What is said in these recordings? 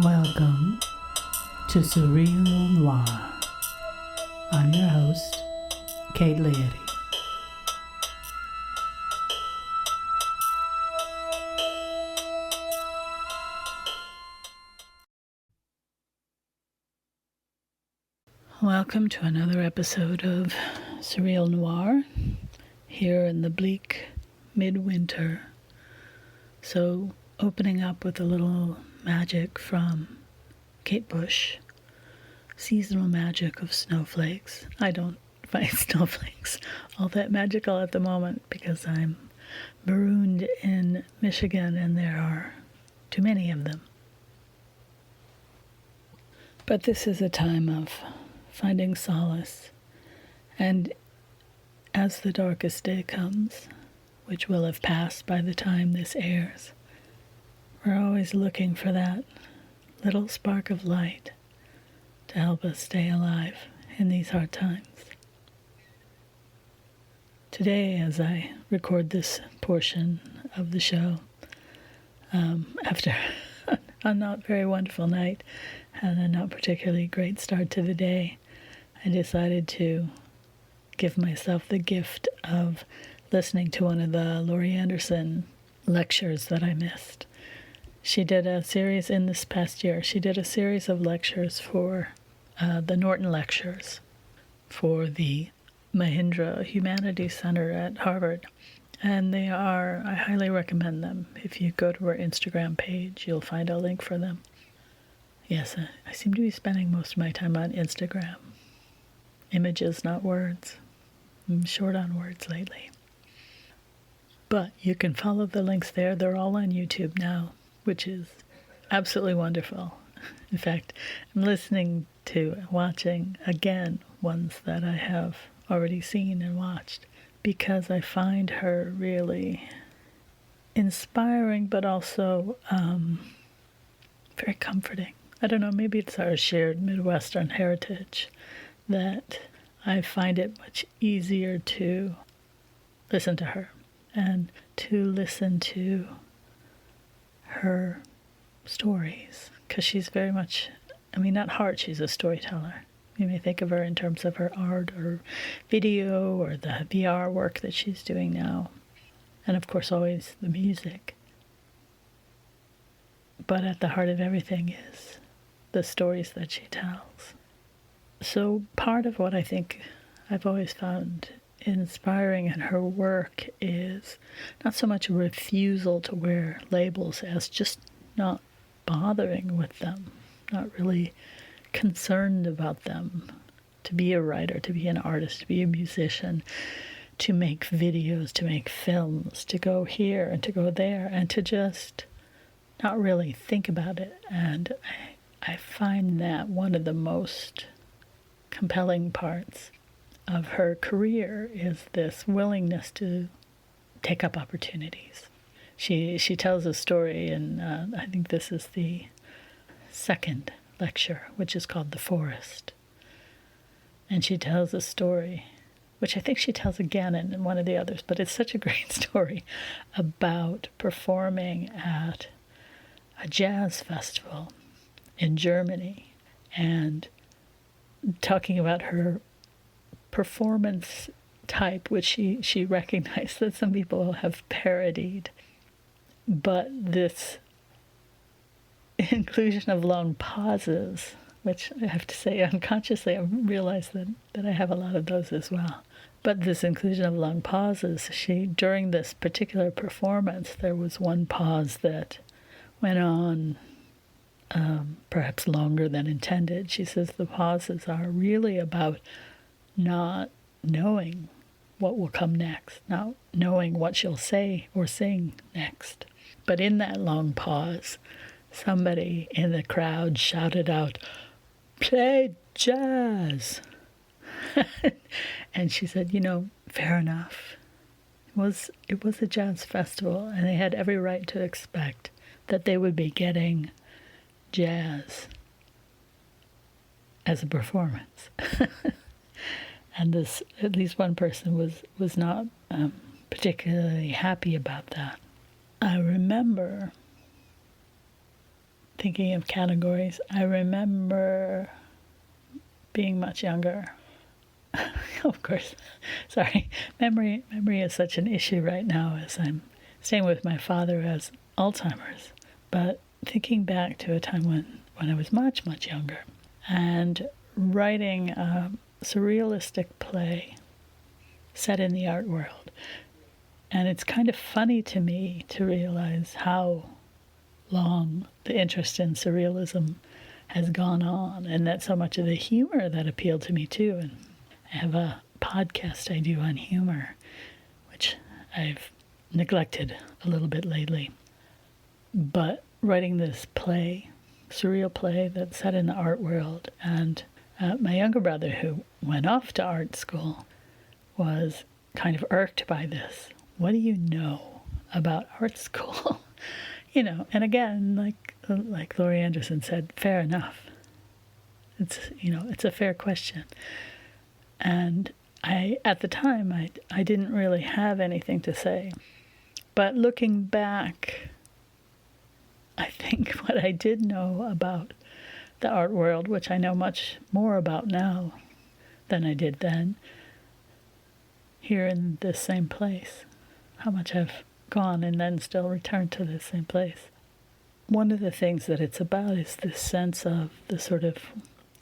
Welcome to Surreal Noir. I'm your host, Kate Laity. Welcome to another episode of Surreal Noir here in the bleak midwinter. So, opening up with a little magic from Kate Bush, seasonal magic of snowflakes. I don't find snowflakes all that magical at the moment because I'm marooned in Michigan and there are too many of them. But this is a time of finding solace, and as the darkest day comes, which will have passed by the time this airs, we're always looking for that little spark of light to help us stay alive in these hard times. Today, as I record this portion of the show, after a not very wonderful night and a not particularly great start to the day, I decided to give myself the gift of listening to one of the Laurie Anderson lectures that I missed. She did a series in this past year. She did a series of lectures for the Norton Lectures for the Mahindra Humanities Center at Harvard. And I highly recommend them. If you go to her Instagram page, you'll find a link for them. Yes, I seem to be spending most of my time on Instagram. Images, not words. I'm short on words lately. But you can follow the links there. They're all on YouTube now, which is absolutely wonderful. In fact, I'm watching again ones that I have already seen and watched because I find her really inspiring, but also very comforting. I don't know, maybe it's our shared Midwestern heritage that I find it much easier to listen to her and to listen to her stories, because she's very much, at heart, she's a storyteller. You may think of her in terms of her art or video or the VR work that she's doing now, and of course always the music. But at the heart of everything is the stories that she tells. So part of what I think I've always found inspiring in her work is not so much a refusal to wear labels as just not bothering with them, not really concerned about them. To be a writer, to be an artist, to be a musician, to make videos, to make films, to go here and to go there, and to just not really think about it. And I find that one of the most compelling parts of her career is this willingness to take up opportunities. She tells a story, and I think this is the second lecture, which is called The Forest. And she tells a story, which I think she tells again in one of the others, but it's such a great story about performing at a jazz festival in Germany and talking about her performance type, which she recognized that some people have parodied. But this inclusion of long pauses, which I have to say unconsciously, I realized that I have a lot of those as well. But this inclusion of long pauses, during this particular performance, there was one pause that went on perhaps longer than intended. She says the pauses are really about not knowing what will come next, not knowing what she'll say or sing next. But in that long pause, somebody in the crowd shouted out, "Play jazz!" And she said, fair enough. It was a jazz festival, and they had every right to expect that they would be getting jazz as a performance. And at least one person was not particularly happy about that. I remember thinking of categories, I remember being much younger. Of course, sorry, memory is such an issue right now as I'm staying with my father who has Alzheimer's. But thinking back to a time when I was much, much younger and writing a surrealistic play set in the art world. And it's kind of funny to me to realize how long the interest in surrealism has gone on, and that so much of the humor that appealed to me too. And I have a podcast I do on humor, which I've neglected a little bit lately. But writing this play, surreal play that's set in the art world, and my younger brother, who went off to art school, was kind of irked by this. What do you know about art school? And again, like Laurie Anderson said, fair enough. It's a fair question. And at the time, I didn't really have anything to say. But looking back, I think what I did know about the art world, which I know much more about now than I did then, here in this same place, how much I've gone and then still returned to this same place. One of the things that it's about is this sense of the sort of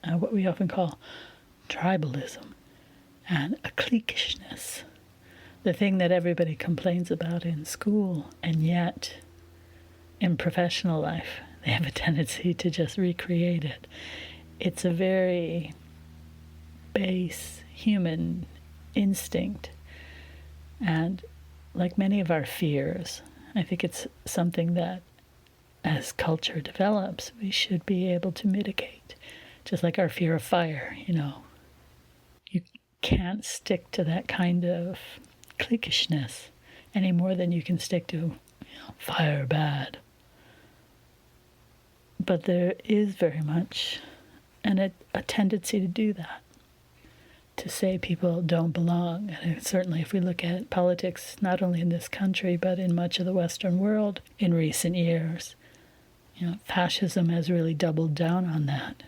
what we often call tribalism and a cliquishness, the thing that everybody complains about in school, and yet in professional life they have a tendency to just recreate it. It's a very base human instinct. And like many of our fears, I think it's something that as culture develops, we should be able to mitigate. Just like our fear of fire, You can't stick to that kind of cliquishness any more than you can stick to fire bad. But there is very much a tendency to do that, to say people don't belong. And certainly if we look at politics, not only in this country, but in much of the Western world in recent years, fascism has really doubled down on that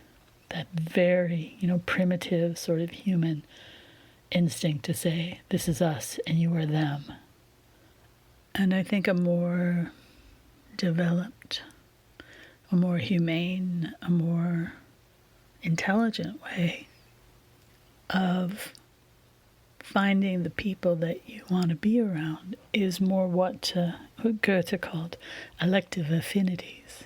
very, primitive sort of human instinct to say, this is us and you are them. And I think a more developed, a more humane, a more intelligent way of finding the people that you want to be around is more what Goethe called elective affinities.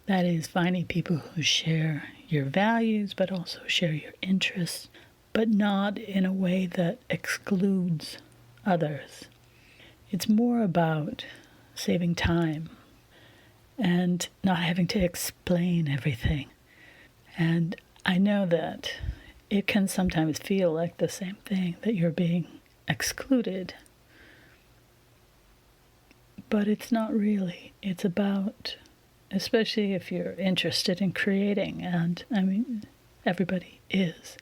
That is, finding people who share your values, but also share your interests, but not in a way that excludes others. It's more about saving time and not having to explain everything. And I know that it can sometimes feel like the same thing, that you're being excluded. But it's not really. It's about, especially if you're interested in creating, and everybody is.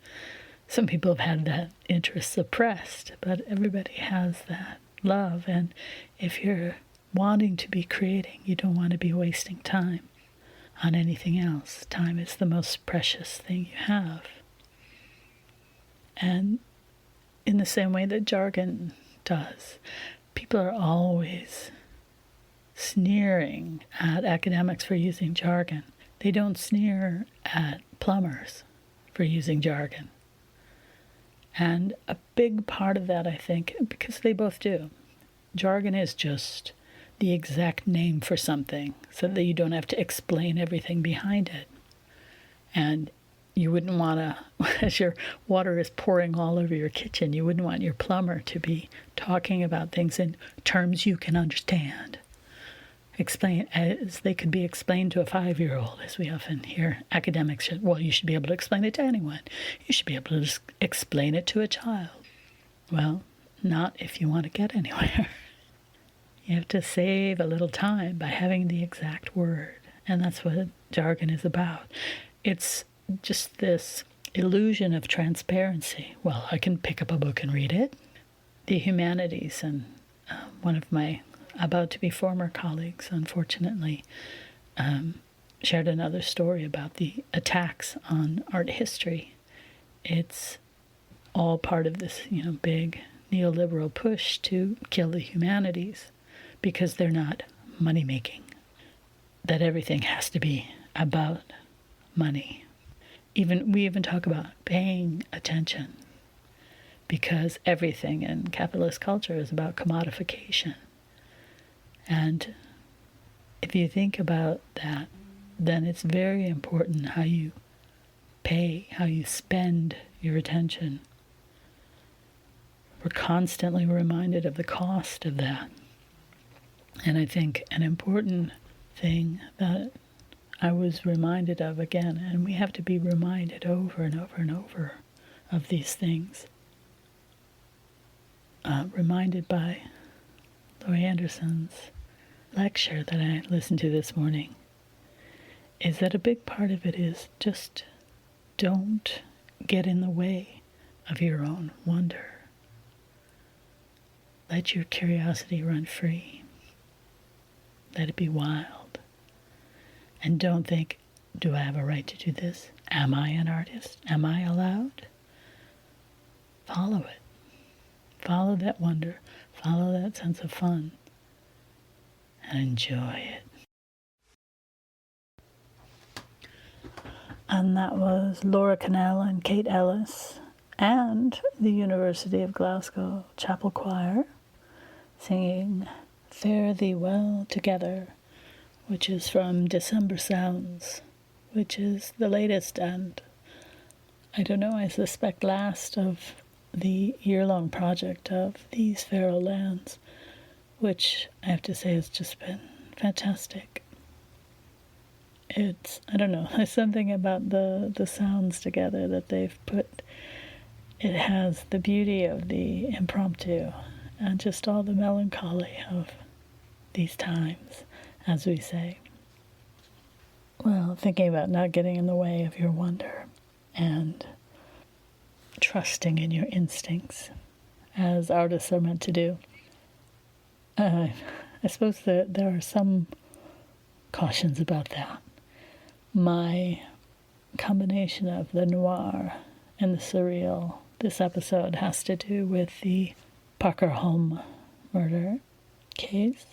Some people have had that interest suppressed, but everybody has that love. And if you're wanting to be creating, you don't want to be wasting time on anything else. Time is the most precious thing you have. And in the same way that jargon does, people are always sneering at academics for using jargon. They don't sneer at plumbers for using jargon. And a big part of that, I think, because they both do, jargon is just the exact name for something so that you don't have to explain everything behind it. And you wouldn't want to, as your water is pouring all over your kitchen, you wouldn't want your plumber to be talking about things in terms you can understand. Explain as they could be explained to a 5-year-old, as we often hear academics. You should be able to explain it to anyone. You should be able to just explain it to a child. Well, not if you want to get anywhere. You have to save a little time by having the exact word. And that's what jargon is about. It's just this illusion of transparency. Well, I can pick up a book and read it. The humanities, and one of my about-to-be former colleagues, unfortunately, shared another story about the attacks on art history. It's all part of this, big neoliberal push to kill the humanities because they're not money-making. That everything has to be about money. We even talk about paying attention because everything in capitalist culture is about commodification. And if you think about that, then it's very important how you pay, how you spend your attention. We're constantly reminded of the cost of that. And I think an important thing that I was reminded of again, and we have to be reminded over and over and over of these things, reminded by Laurie Anderson's lecture that I listened to this morning, is that a big part of it is just don't get in the way of your own wonder. Let your curiosity run free. Let it be wild. And don't think, do I have a right to do this? Am I an artist? Am I allowed? Follow it. Follow that wonder. Follow that sense of fun. And enjoy it. And that was Laura Canell and Kate Ellis and the University of Glasgow Chapel Choir singing Fare Thee Well Together, which is from December Sounds, which is the latest and, I suspect last of the year-long project of These Feral Lands, which I have to say has just been fantastic. There's something about the sounds together that they've put. It has the beauty of the impromptu and just all the melancholy of these times, as we say. Well, thinking about not getting in the way of your wonder and trusting in your instincts, as artists are meant to do. I suppose that there are some cautions about that. My combination of the noir and the surreal this episode has to do with the Parker-Hulme murder case,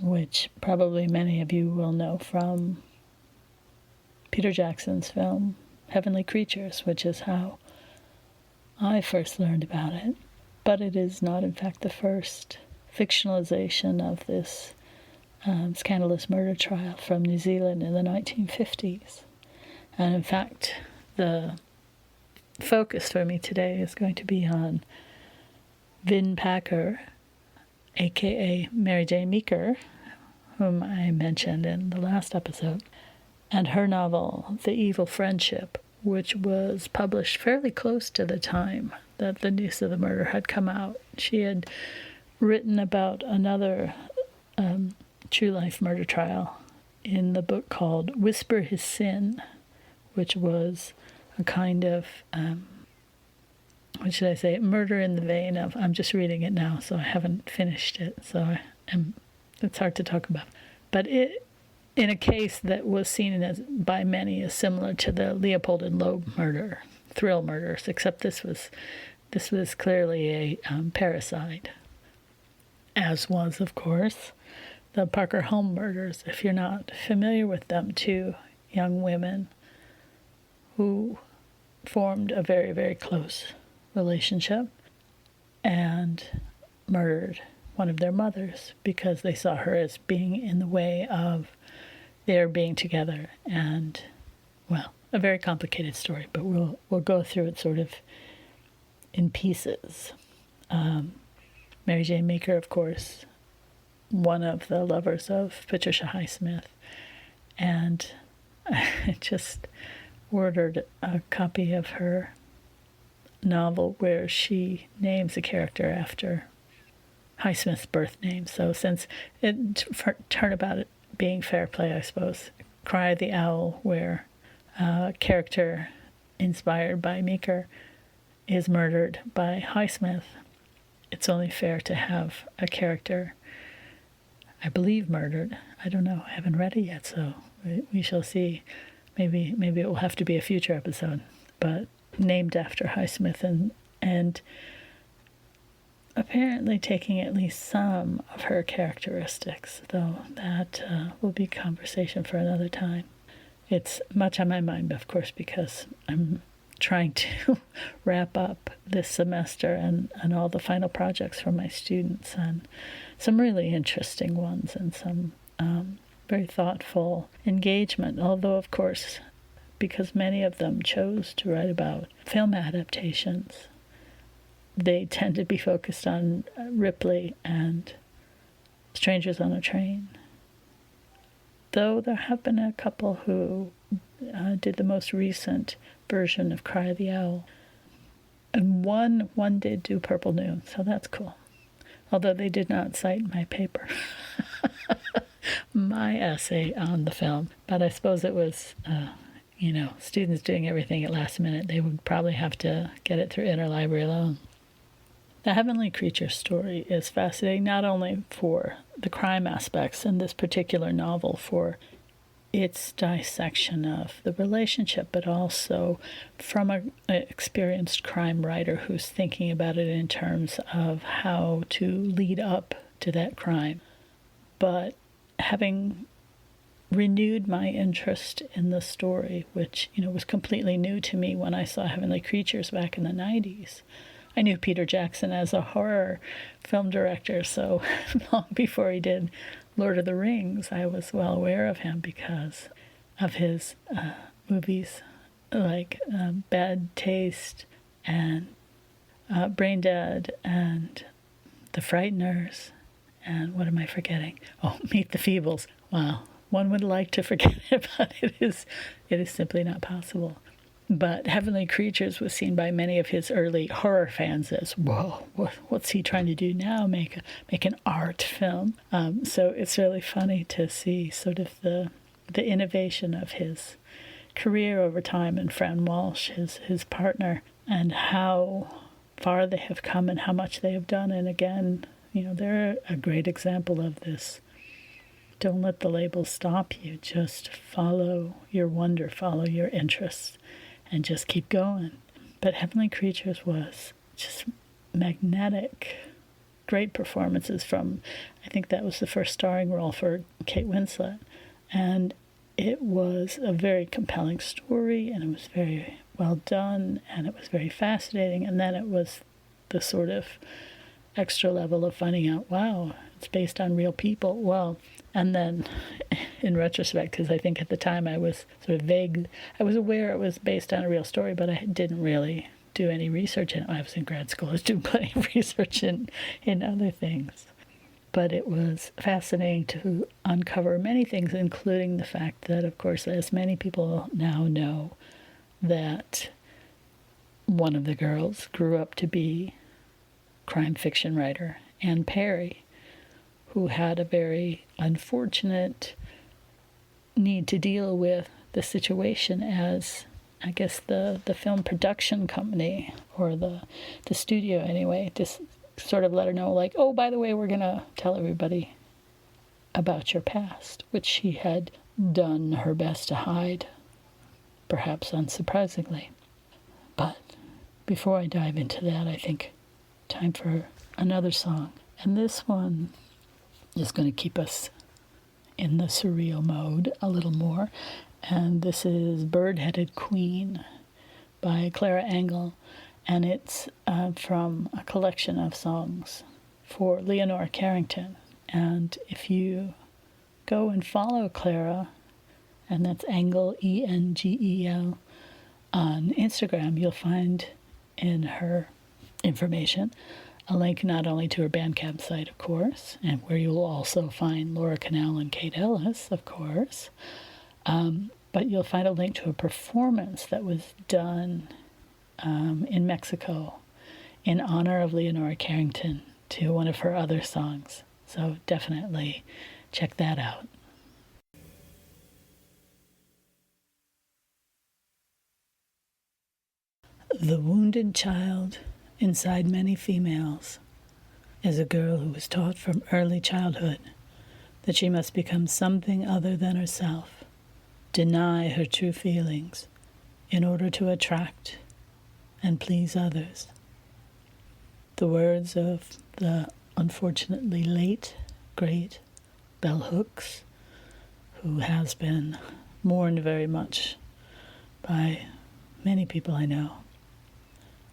which probably many of you will know from Peter Jackson's film Heavenly Creatures, which is how I first learned about it. But it is not, in fact, the first fictionalization of this scandalous murder trial from New Zealand in the 1950s. And in fact, the focus for me today is going to be on Vin Packer, aka Marijane Meaker, whom I mentioned in the last episode, and her novel, The Evil Friendship, which was published fairly close to the time that the news of the murder had come out. She had written about another true life murder trial in the book called Whisper His Sin, which was a kind of, murder in the vein of, I'm just reading it now, so I haven't finished it, so it's hard to talk about. But it, in a case that was seen as by many as similar to the Leopold and Loeb murder, thrill murders, except this was clearly a parricide, as was, of course, the Parker-Hulme murders. If you're not familiar with them, two young women who formed a very, very close relationship and murdered one of their mothers because they saw her as being in the way of their being together. And, well, a very complicated story, but we'll go through it sort of in pieces. Marijane Meaker, of course, one of the lovers of Patricia Highsmith, and I just ordered a copy of her novel where she names a character after Highsmith's birth name. So since it turned about it being fair play, I suppose, Cry the Owl, where a character inspired by Meaker is murdered by Highsmith, it's only fair to have a character I believe murdered. I don't know. I haven't read it yet, so we shall see. Maybe it will have to be a future episode. But named after Highsmith and apparently taking at least some of her characteristics, though that will be conversation for another time. It's much on my mind, of course, because I'm trying to wrap up this semester and all the final projects for my students, and some really interesting ones and some very thoughtful engagement, although, of course, because many of them chose to write about film adaptations, they tend to be focused on Ripley and Strangers on a Train. Though there have been a couple who did the most recent version of Cry of the Owl. And one did do Purple Noon, so that's cool. Although they did not cite my paper, my essay on the film. But I suppose it was, students doing everything at last minute. They would probably have to get it through interlibrary alone. The Heavenly Creature story is fascinating, not only for the crime aspects in this particular novel, for its dissection of the relationship, but also from an experienced crime writer who's thinking about it in terms of how to lead up to that crime. But having renewed my interest in the story, which, was completely new to me when I saw Heavenly Creatures back in the 90s. I knew Peter Jackson as a horror film director, so long before he did Lord of the Rings, I was well aware of him because of his movies like Bad Taste and Brain Dead and The Frighteners, and what am I forgetting? Oh, Meet the Feebles. Wow, one would like to forget it, but it is simply not possible. But Heavenly Creatures was seen by many of his early horror fans as, whoa, what's he trying to do now? Make an art film. So it's really funny to see sort of the innovation of his career over time, and Fran Walsh, his partner, and how far they have come and how much they have done. And again, they're a great example of this. Don't let the labels stop you. Just follow your wonder, follow your interests, and just keep going. But Heavenly Creatures was just magnetic. Great performances from, I think that was the first starring role for Kate Winslet. And it was a very compelling story, and it was very well done, and it was very fascinating. And then it was the sort of extra level of finding out, wow, it's based on real people. Well, and then in retrospect, because I think at the time I was sort of vague, I was aware it was based on a real story, but I didn't really do any research in it. I was in grad school. I was doing plenty of research in other things. But it was fascinating to uncover many things, including the fact that, of course, as many people now know, that one of the girls grew up to be crime fiction writer Anne Perry, who had a very unfortunate need to deal with the situation as, I guess, the film production company, or the studio anyway, just sort of let her know, like, oh, by the way, we're going to tell everybody about your past, which she had done her best to hide, perhaps unsurprisingly. But before I dive into that, I think time for another song. And this one is going to keep us in the surreal mode a little more. And this is Birdheaded Queen by Clara Engel. And it's from a collection of songs for Leonora Carrington. And if you go and follow Clara, and that's Engel, Engel, on Instagram, you'll find in her information a link not only to her Bandcamp site, of course, and where you'll also find Laura Canell and Kate Ellis, of course, but you'll find a link to a performance that was done in Mexico in honor of Leonora Carrington to one of her other songs. So definitely check that out. The wounded child inside many females is a girl who was taught from early childhood that she must become something other than herself, deny her true feelings in order to attract and please others. The words of the unfortunately late, great Bell Hooks, who has been mourned very much by many people I know,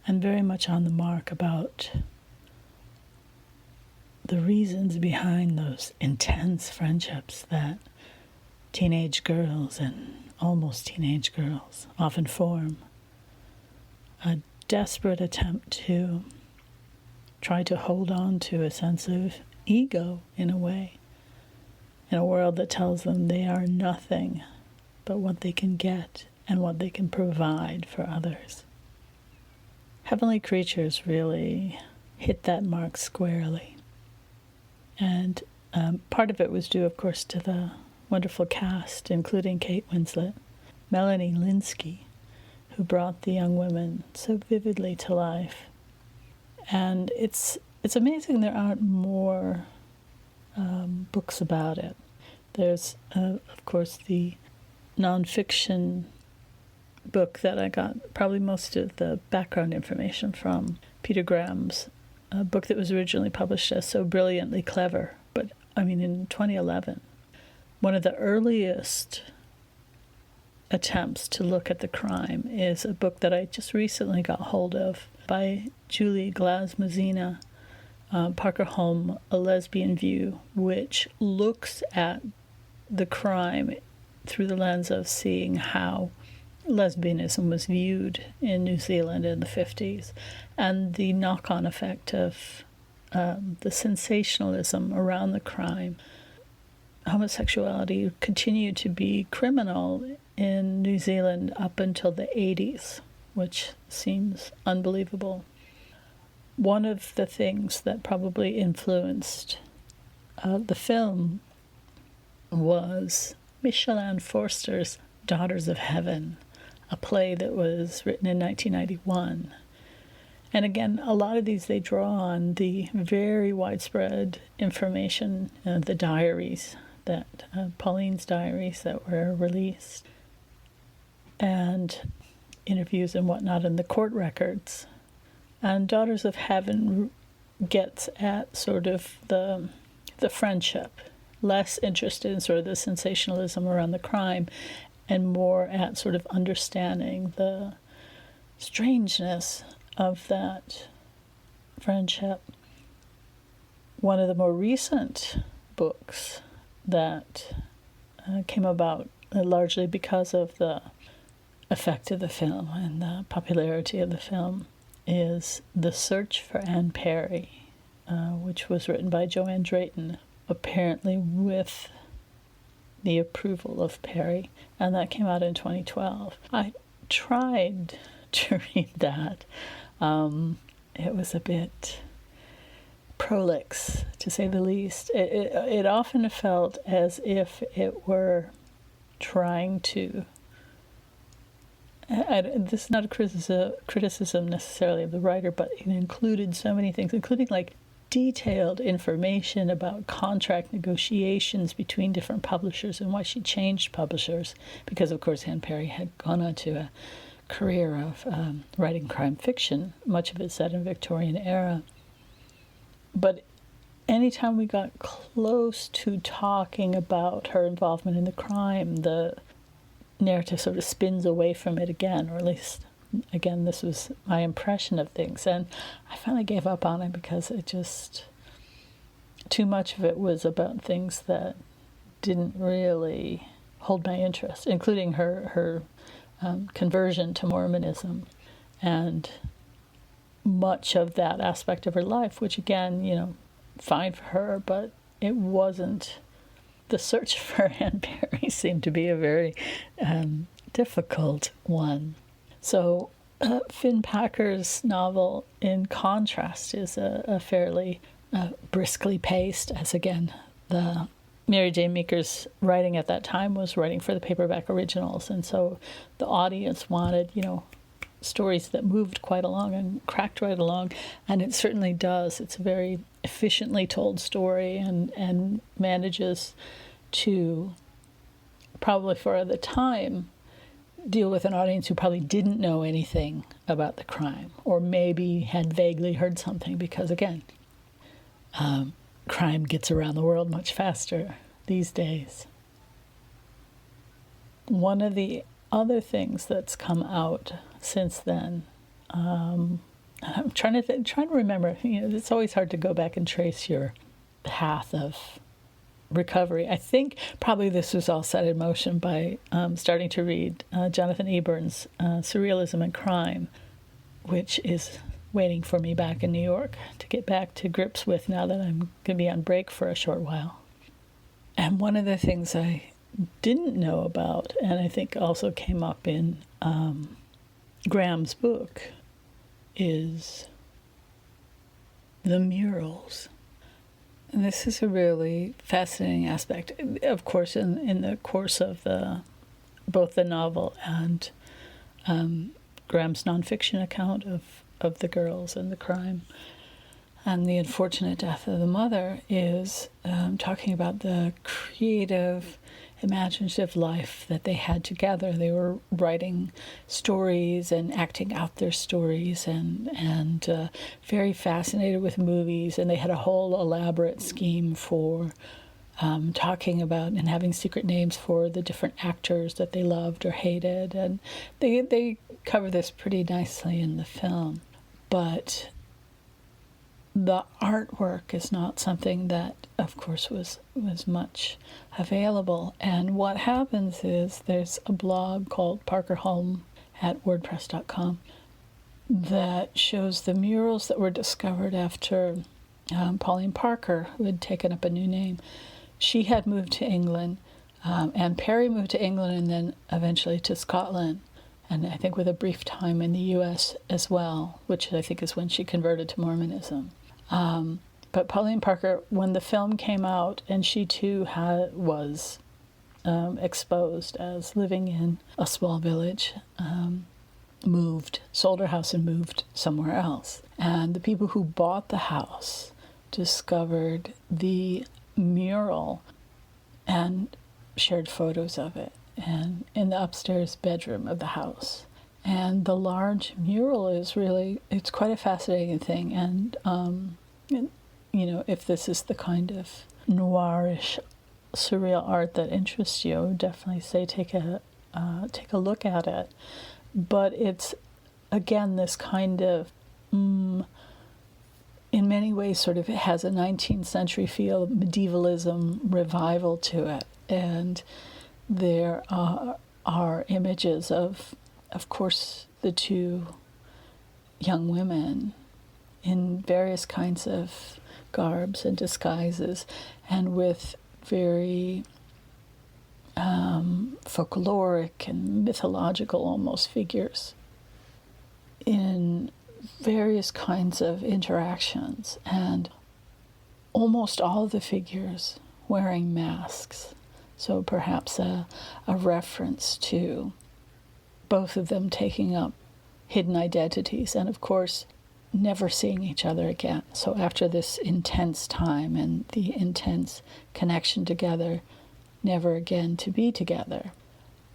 and very much on the mark about the reasons behind those intense friendships that teenage girls and almost teenage girls often form. A desperate attempt to try to hold on to a sense of ego in a way, in a world that tells them they are nothing but what they can get and what they can provide for others. Heavenly Creatures really hit that mark squarely. And part of it was due, of course, to the wonderful cast, including Kate Winslet, Melanie Linsky, who brought the young women so vividly to life. And it's amazing there aren't more books about it. There's, of course, the nonfiction book that I got probably most of the background information from, Peter Graham's book that was originally published as So Brilliantly Clever, but I mean in 2011. One of the earliest attempts to look at the crime is a book that I just recently got hold of by Julie Glamuzina, Parker-Hulme, A Lesbian View, which looks at the crime through the lens of seeing how lesbianism was viewed in New Zealand in the 50s and the knock-on effect of the sensationalism around the crime. Homosexuality continued to be criminal in New Zealand up until the 80s, which seems unbelievable. One of the things that probably influenced the film was Michelanne Forster's Daughters of Heaven, a play that was written in 1991. And again, a lot of these, they draw on the very widespread information, the diaries, that Pauline's diaries that were released, and interviews and whatnot in the court records. And Daughters of Heaven gets at sort of the friendship, less interested in sort of the sensationalism around the crime, and more at sort of understanding the strangeness of that friendship. One of the more recent books that came about largely because of the effect of the film and the popularity of the film is The Search for Anne Perry, which was written by Joanne Drayton, apparently with the approval of Perry, and that came out in 2012. I tried to read that. It was a bit prolix, to say the least. It often felt as if it were trying to... this is not a criticism necessarily of the writer, but it included so many things, including like detailed information about contract negotiations between different publishers and why she changed publishers, because of course Anne Perry had gone on to a career of writing crime fiction, much of it set in Victorian era. But anytime we got close to talking about her involvement in the crime, the narrative sort of spins away from it again, or at least, again, this was my impression of things. And I finally gave up on it because it just, too much of it was about things that didn't really hold my interest, including her conversion to Mormonism and much of that aspect of her life, which again, fine for her, but it wasn't. The search for Anne Perry seemed to be a very difficult one. So Finn Packer's novel, in contrast, is a fairly briskly paced, as again, the Marijane Meaker's writing at that time was writing for the paperback originals, and so the audience wanted, stories that moved quite along and cracked right along, and it certainly does. It's a very efficiently told story and manages to, probably for the time, deal with an audience who probably didn't know anything about the crime, or maybe had vaguely heard something, because again, crime gets around the world much faster these days. One of the other things that's come out since then, I'm trying to remember. It's always hard to go back and trace your path of recovery. I think probably this was all set in motion by starting to read Jonathan Eburn's Surrealism and Crime, which is waiting for me back in New York to get back to grips with now that I'm going to be on break for a short while. And one of the things I didn't know about, and I think also came up in Graham's book, is the murals. And this is a really fascinating aspect. Of course, in the course of both the novel and Graham's nonfiction account of the girls and the crime and the unfortunate death of the mother, is talking about the creative, imaginative life that they had together. They were writing stories and acting out their stories, and very fascinated with movies. And they had a whole elaborate scheme for talking about and having secret names for the different actors that they loved or hated. And they cover this pretty nicely in the film. But the artwork is not something that, of course, was much available. And what happens is there's a blog called Parker-Hulme at WordPress.com that shows the murals that were discovered after Pauline Parker, who had taken up a new name. She had moved to England, and Perry moved to England and then eventually to Scotland, and I think with a brief time in the U.S. as well, which I think is when she converted to Mormonism. But Pauline Parker, when the film came out, and she too was exposed as living in a small village, sold her house and moved somewhere else. And the people who bought the house discovered the mural and shared photos of it, and in the upstairs bedroom of the house. And the large mural is it's quite a fascinating thing. And if this is the kind of noirish, surreal art that interests you, I would definitely say take a look at it. But it's, again, this kind of, in many ways, sort of, it has a 19th century feel, medievalism revival to it. And there are images of course, the two young women in various kinds of garbs and disguises, and with very folkloric and mythological almost figures in various kinds of interactions, and almost all of the figures wearing masks. So perhaps a reference to both of them taking up hidden identities, and of course never seeing each other again. So after this intense time and the intense connection together, never again to be together.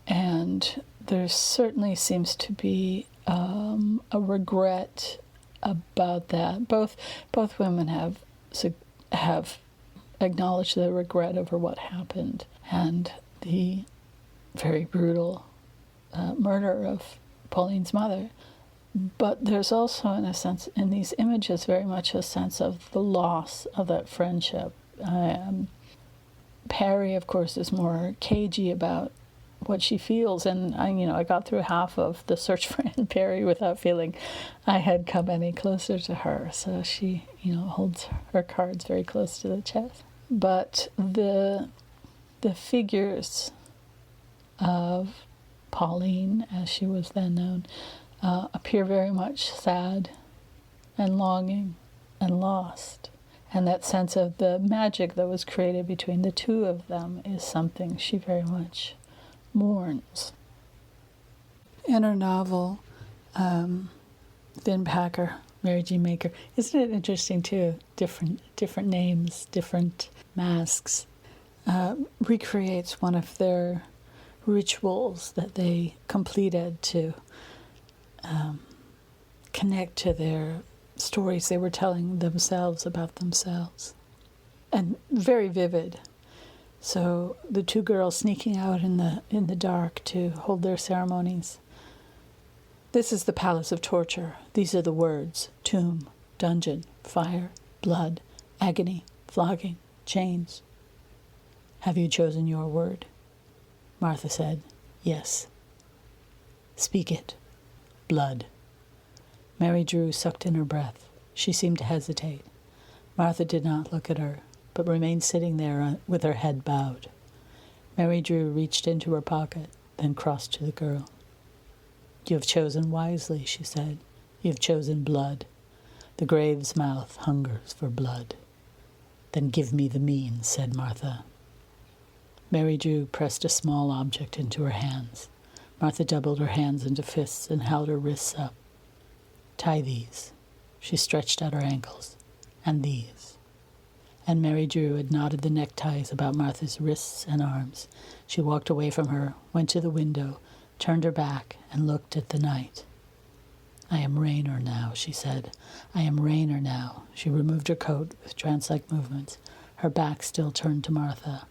And there certainly seems to be a regret about that. Both women have acknowledged the regret over what happened and the very brutal murder of Pauline's mother. But there's also, in a sense, in these images, very much a sense of the loss of that friendship. Perry, of course, is more cagey about what she feels, and I got through half of the search for Aunt Perry without feeling I had come any closer to her. So she, holds her cards very close to the chest. But the figures of Pauline, as she was then known, appear very much sad and longing and lost. And that sense of the magic that was created between the two of them is something she very much mourns. In her novel, Thin Packer, Marijane Meaker. Isn't it interesting too? Different names, different masks. Recreates one of their rituals that they completed to connect to their stories they were telling themselves about themselves. And very vivid. So the two girls sneaking out in the dark to hold their ceremonies. This is the palace of torture. These are the words: tomb, dungeon, fire, blood, agony, flogging, chains. Have you chosen your word? Martha said, yes. Speak it. Blood. Mary Drew sucked in her breath. She seemed to hesitate. Martha did not look at her, but remained sitting there with her head bowed. Mary Drew reached into her pocket, then crossed to the girl. You have chosen wisely, she said. You have chosen blood. The grave's mouth hungers for blood. Then give me the means, said Martha. Mary Drew pressed a small object into her hands. Martha doubled her hands into fists and held her wrists up. Tie these. She stretched out her ankles. And these. And Mary Drew had knotted the neckties about Martha's wrists and arms. She walked away from her, went to the window, turned her back, and looked at the night. I am Raynor now, she said. I am Raynor now. She removed her coat with trance-like movements, her back still turned to Martha.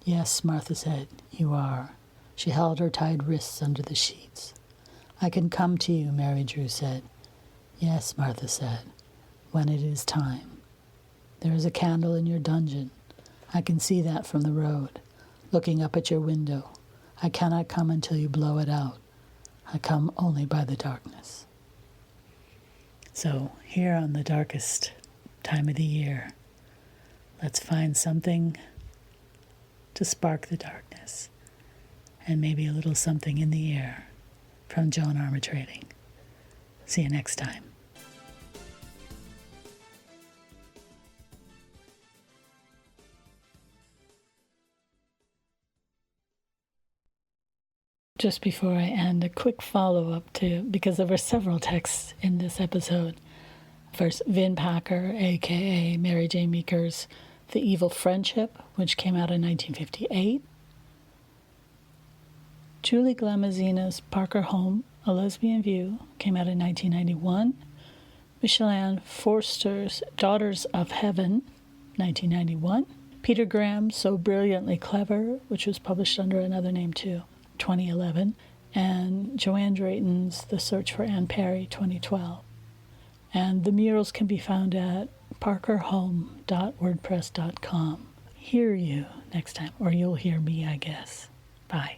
Yes, Martha said, you are. She held her tied wrists under the sheets. I can come to you, Mary Drew said. Yes, Martha said, when it is time. There is a candle in your dungeon. I can see that from the road, looking up at your window. I cannot come until you blow it out. I come only by the darkness. So here on the darkest time of the year, let's find something to spark the darkness, and maybe a little something in the air from Joan Armatrading. See you next time. Just before I end, a quick follow-up because there were several texts in this episode. First, Vin Packer, a.k.a. Marijane Meaker's The Evil Friendship, which came out in 1958. Julie Glamuzina's Parker-Hulme, A Lesbian View, came out in 1991. Michelanne Forster's Daughters of Heaven, 1991. Peter Graham's So Brilliantly Clever, which was published under another name too, 2011, and Joanne Drayton's The Search for Anne Perry, 2012. And the murals can be found at parkerhulme.wordpress.com. Hear you next time, or you'll hear me, I guess. Bye.